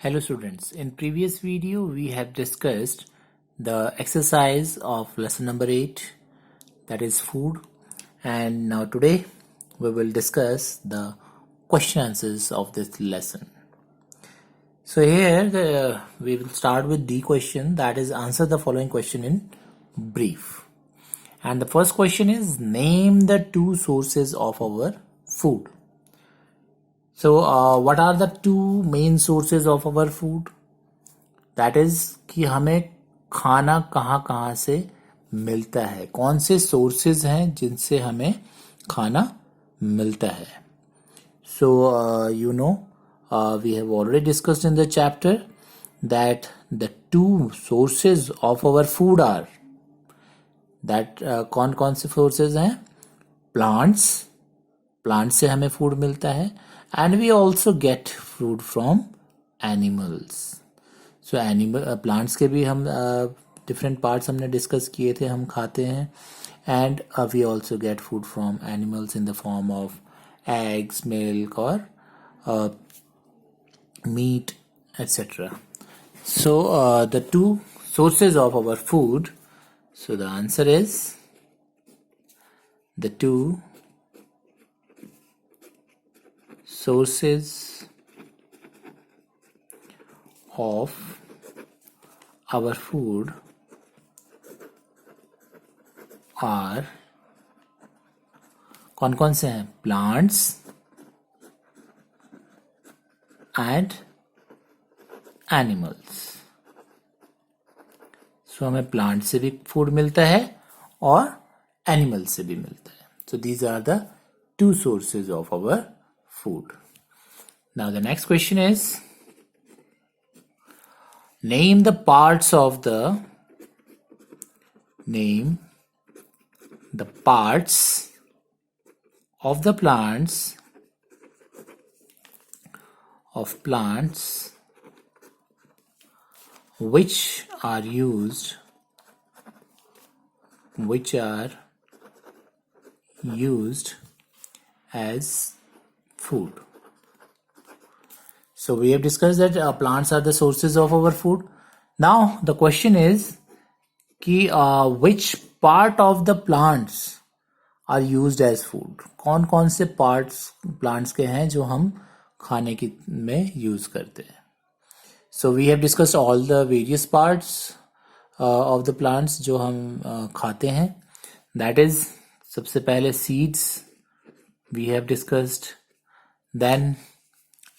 Hello students, in previous video we have discussed the exercise of lesson number 8, that is food, and now today we will discuss the question answers of this lesson. So here we will start with the question, that is answer the following question in brief. And the first question is name the two sources of our food. So what are the two main sources of our food? That is कि हमें खाना कहाँ कहाँ से मिलता है, कौन से सोर्सेज हैं जिनसे हमें खाना मिलता है. So you know we have already discussed in the chapter that the two sources of our food are that कौन कौन से sources हैं? Plants से हमें food मिलता है, and we also get food from animals. So animal plants के भी हम different parts हमने discuss किए थे, हम खाते हैं, and we also get food from animals in the form of eggs, milk or meat, etc. So the two sources of our food, so the answer is the two sources of our food are कौन कौन से हैं? Plants and animals. So हमें plant से भी food मिलता है और animal से भी मिलता है. So these are the two sources of our food. Now the next question is name the parts of the plants which are used as food. So we have discussed that plants are the sources of our food. Now the question is कि which part of the plants are used as food. कौन कौन से parts plants के हैं जो हम खाने की में use करते हैं. So we have discussed all the various parts of the plants जो हम खाते हैं. That is सबसे पहले seeds we have discussed. Then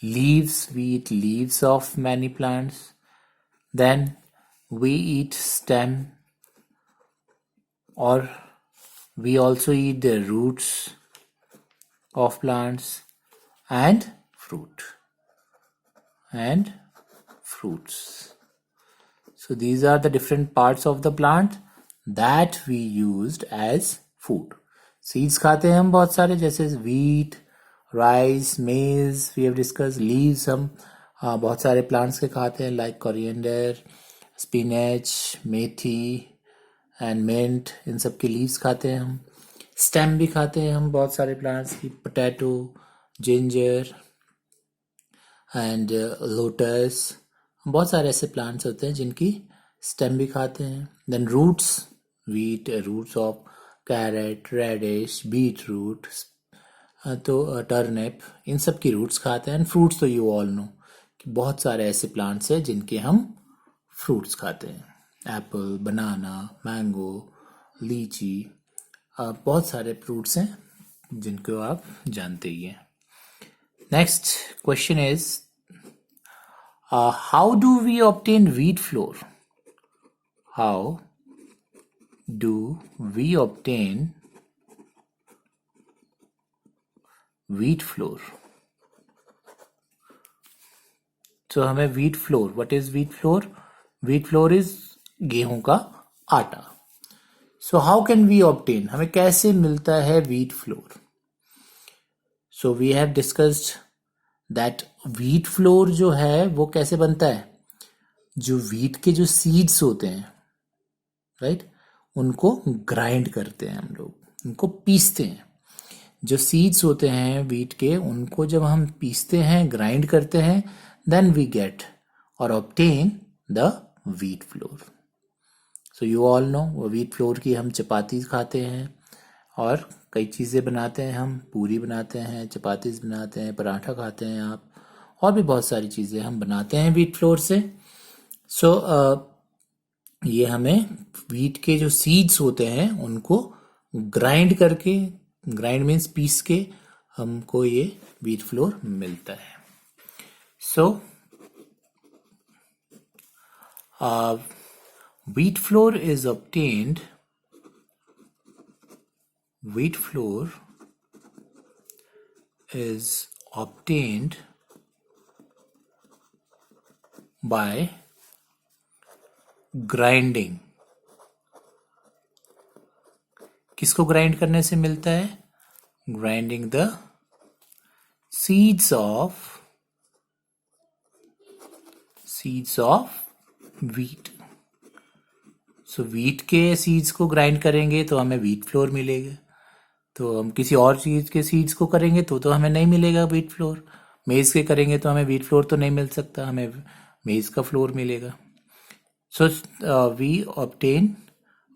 leaves, we eat leaves of many plants. Then we eat stem, or we also eat the roots of plants and fruits. So these are the different parts of the plant that we used as food. Seeds खाते हैं हम बहुत सारे, जैसे wheat, rice, maize we have discussed. Leaves हम बहुत सारे plants के खाते हैं like coriander, spinach, methi and mint, इन सब के leaves खाते हैं हम. Stem भी खाते हैं हम बहुत सारे plants की, potato, ginger and lotus. बहुत सारे ऐसे plants होते हैं जिनकी stem भी खाते हैं. Then roots, we eat roots of carrot, radish, beetroot, तो turnip, इन सब की roots खाते हैं. And fruits तो you all know कि बहुत सारे ऐसे plants हैं जिनके हम fruits खाते हैं. Apple, banana, mango, लीची, बहुत सारे fruits हैं जिनको आप जानते ही हैं. Next question is how do we obtain wheat flour? How do we obtain wheat flour? So हमें wheat flour, what is wheat flour? Wheat flour is गेहूं का आटा. So how can we obtain? हमें कैसे मिलता है wheat flour? So we have discussed that wheat flour जो है वो कैसे बनता है? जो wheat के जो seeds होते हैं, right? उनको grind करते हैं हम लोग, उनको पीसते हैं. जो seeds होते हैं wheat के, उनको जब हम पीसते हैं, grind करते हैं, then we get और obtain the wheat flour. So you all know wheat flour की हम चपाती खाते हैं और कई चीज़ें बनाते हैं, हम पूरी बनाते हैं, चपाती बनाते हैं, पराठा खाते हैं आप, और भी बहुत सारी चीज़ें हम बनाते हैं wheat flour से. So ये हमें wheat के जो seeds होते हैं उनको ग्राइंड करके, ग्राइंड मीन्स पीस के, हमको ये wheat flour मिलता है. So wheat flour is obtained by grinding. किसको ग्राइंड करने से मिलता है? Grinding the seeds of wheat. So wheat के seeds को ग्राइंड करेंगे तो हमें wheat flour मिलेगा. तो हम किसी और चीज के seeds को करेंगे तो हमें नहीं मिलेगा wheat flour. मेज के करेंगे तो हमें wheat flour तो नहीं मिल सकता, हमें मेज का फ्लोर मिलेगा. So we obtain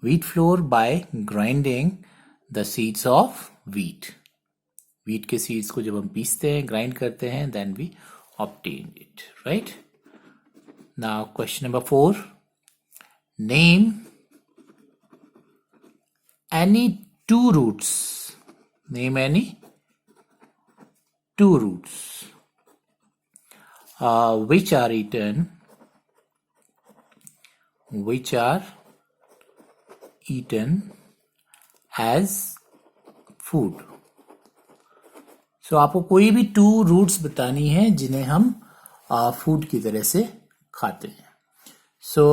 wheat flour by grinding the seeds of wheat. Wheat के seeds को जब हम पीसते हैं, ग्राइंड करते हैं, then we obtain it, right? Now question number 4. Name any two roots. Name any two roots which are eaten as food. So आपको कोई भी 2 रूट्स बतानी है जिन्हें हम फूड की तरह से खाते हैं. So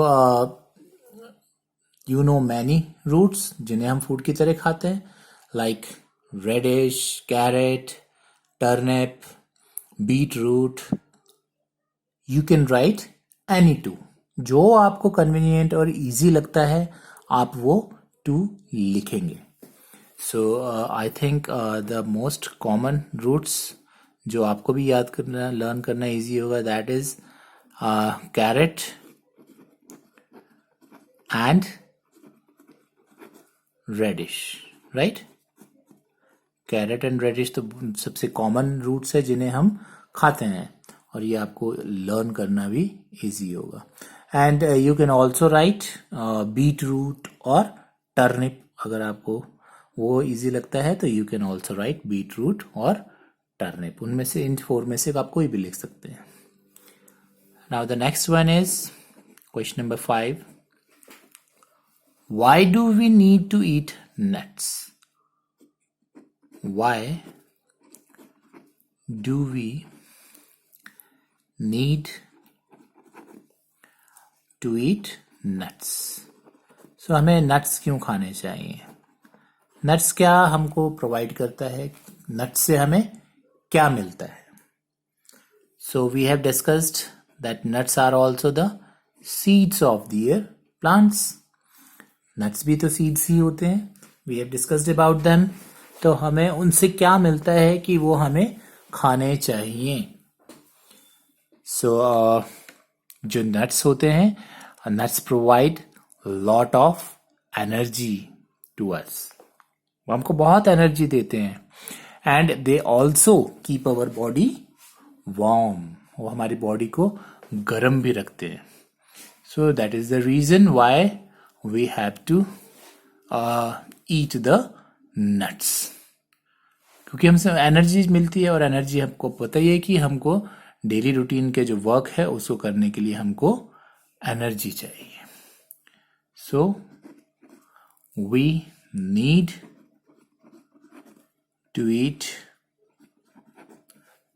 you know many roots जिन्हें हम फूड की तरह खाते हैं, like radish, carrot, turnip, beetroot. You can write any 2. जो आपको कन्वीनियंट और इजी लगता है आप वो 2 लिखेंगे. So I think the most common roots जो आपको भी याद करना, लर्न करना इजी होगा, that is carrot and radish, right? Carrot and radish तो सबसे कॉमन रूट्स है जिन्हें हम खाते हैं और ये आपको लर्न करना भी इजी होगा. And you can also write beetroot और टर्निप. अगर आपको वो इजी लगता है तो you can also write beetroot और टर्निप. उनमें से, इन 4 में से आप कोई भी लिख सकते हैं. Now the next one is question number 5. Why do we need to eat nuts? Why do we need to eat nuts? So हमें nuts क्यों खाने चाहिए? Nuts क्या हमको प्रोवाइड करता है? Nuts से हमें क्या मिलता है? So we have discussed that nuts are also the seeds of the plants. Nuts भी तो सीड्स ही होते हैं. We have discussed about them. तो हमें उनसे क्या मिलता है कि वो हमें खाने चाहिए? सो जो नट्स होते हैं, nuts provide lot of energy to us. वो हमको बहुत एनर्जी देते हैं. And they also keep our body warm. वो हमारी बॉडी को गर्म भी रखते हैं. So that is the reason why we have to eat the nuts. क्योंकि हमसे एनर्जी मिलती है और एनर्जी हमको पता ही है कि हमको डेली रूटीन के जो वर्क है उसको करने के लिए हमको एनर्जी चाहिए. So we need to eat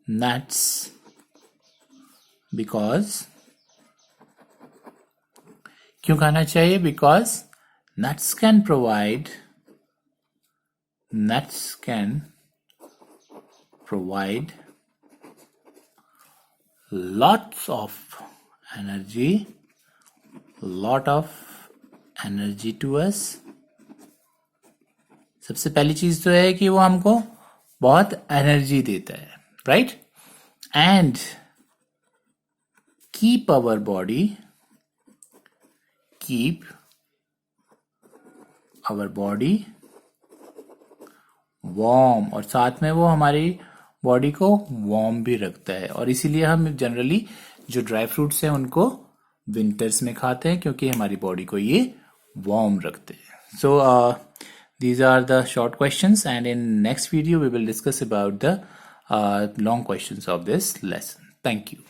nuts because, क्यों खाना चाहिए? Because nuts can provide lots of energy to us. सबसे पहली चीज तो है कि वो हमको बहुत एनर्जी देता है, right? And keep our body warm, और साथ में वो हमारी बॉडी को वार्म भी रखता है, और इसीलिए हम जनरली जो ड्राई फ्रूट्स हैं उनको विंटर्स में खाते हैं क्योंकि हमारी बॉडी को ये वार्म रखते हैं. सो these are the short questions, and in next video we will discuss about the long questions of this lesson. Thank you.